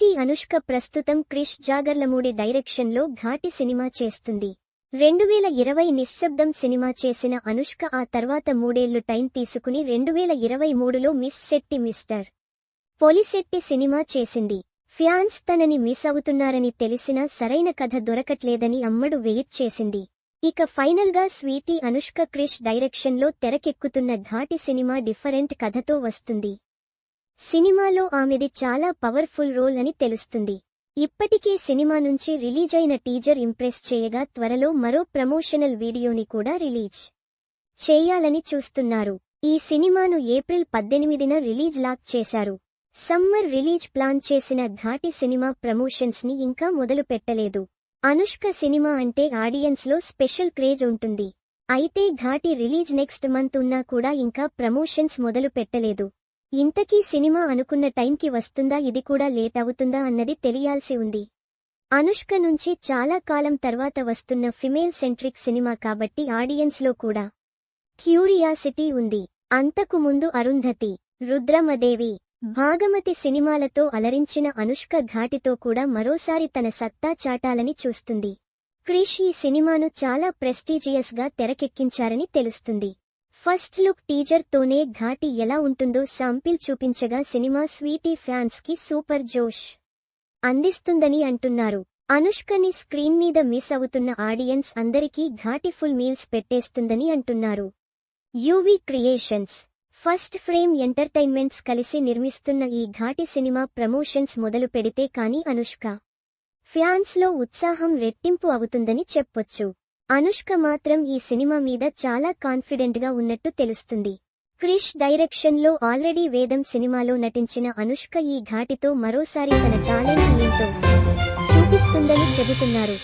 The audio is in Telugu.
స్వీటీ అనుష్క ప్రస్తుతం క్రిష్ జాగర్లమూడి డైరెక్షన్లో ఘాటి సినిమా చేస్తుంది. 2020 నిశ్శబ్దం సినిమా చేసిన అనుష్క ఆ తర్వాత 3 ఏళ్లు టైం తీసుకుని 2023లో Miss Shetty Mr Polishetty cinema చేసింది. ఫ్యాన్స్ తనని మిస్ అవుతున్నారని తెలిసినా సరైన కథ దొరకట్లేదని అమ్మడు వెయిట్ చేసింది. ఇక ఫైనల్ గా స్వీటీ అనుష్క క్రిష్ డైరెక్షన్లో తెరకెక్కుతున్న ఘాటి సినిమా డిఫరెంట్ కథతో వస్తుంది. సినిమాలో ఆమెది చాలా పవర్ఫుల్ రోల్ అని తెలుస్తుంది. ఇప్పటికే సినిమా నుంచి రిలీజైన టీజర్ ఇంప్రెస్ చేయగా త్వరలో మరో ప్రమోషనల్ వీడియోని కూడా రిలీజ్ చేయాలని చూస్తున్నారు. ఈ సినిమాను ఏప్రిల్ 18న రిలీజ్ లాక్ చేశారు. సమ్మర్ రిలీజ్ ప్లాన్ చేసిన ఘాటి సినిమా ప్రమోషన్స్ ని ఇంకా మొదలు పెట్టలేదు. అనుష్క సినిమా అంటే ఆడియన్స్ లో స్పెషల్ క్రేజ్ ఉంటుంది. అయితే ఘాటి రిలీజ్ నెక్స్ట్ మంత్ ఉన్నా కూడా ఇంకా ప్రమోషన్స్ మొదలు పెట్టలేదు. ఇంతకీ సినిమా అనుకున్న టైంకి వస్తుందా, ఇది కూడా లేట్ అవుతుందా అన్నది తెలియాల్సి ఉంది. అనుష్క నుంచి చాలా కాలం తర్వాత వస్తున్న ఫిమేల్ సెంట్రిక్ సినిమా కాబట్టి ఆడియన్స్ లో కూడా క్యూరియాసిటీ ఉంది. అంతకు ముందు అరుంధతి, రుద్రమదేవి, భాగమతి సినిమాలతో అలరించిన అనుష్క ఘాటితో కూడా మరోసారి తన సత్తా చాటాలని చూస్తుంది. క్రిష్ ఈ సినిమాను చాలా ప్రెస్టీజియస్ గా తెరకెక్కించారని తెలుస్తుంది. ఫస్ట్ లుక్ టీజర్ తోనే ఘాటి ఎలా ఉంటుందో శాంపిల్ చూపించగా సినిమా స్వీటీ ఫ్యాన్స్ కి సూపర్ జోష్ అందిస్తుందని అంటున్నారు. అనుష్కని స్క్రీన్ మీద మిస్ అవుతున్న ఆడియన్స్ అందరికీ ఘాటి ఫుల్ మీల్స్ పెట్టేస్తుందని అంటున్నారు. UV creations, first frame entertainments కలిసి నిర్మిస్తున్న ఈ ఘాటి సినిమా ప్రమోషన్స్ మొదలు పెడితే కానీ అనుష్క ఫ్యాన్స్ లో ఉత్సాహం రెట్టింపు అవుతుందని చెప్పొచ్చు. అనుష్క మాత్రం ఈ సినిమా మీద చాలా కాన్ఫిడెంట్ గా ఉన్నట్టు తెలుస్తుంది. క్రిష్ డైరెక్షన్లో ఆల్రెడీ వేదం సినిమాలో నటించిన అనుష్క ఈ ఘాటితో మరోసారి తన టాలెంట్ ఏంటో చూపిస్తుందని చెబుతున్నారు.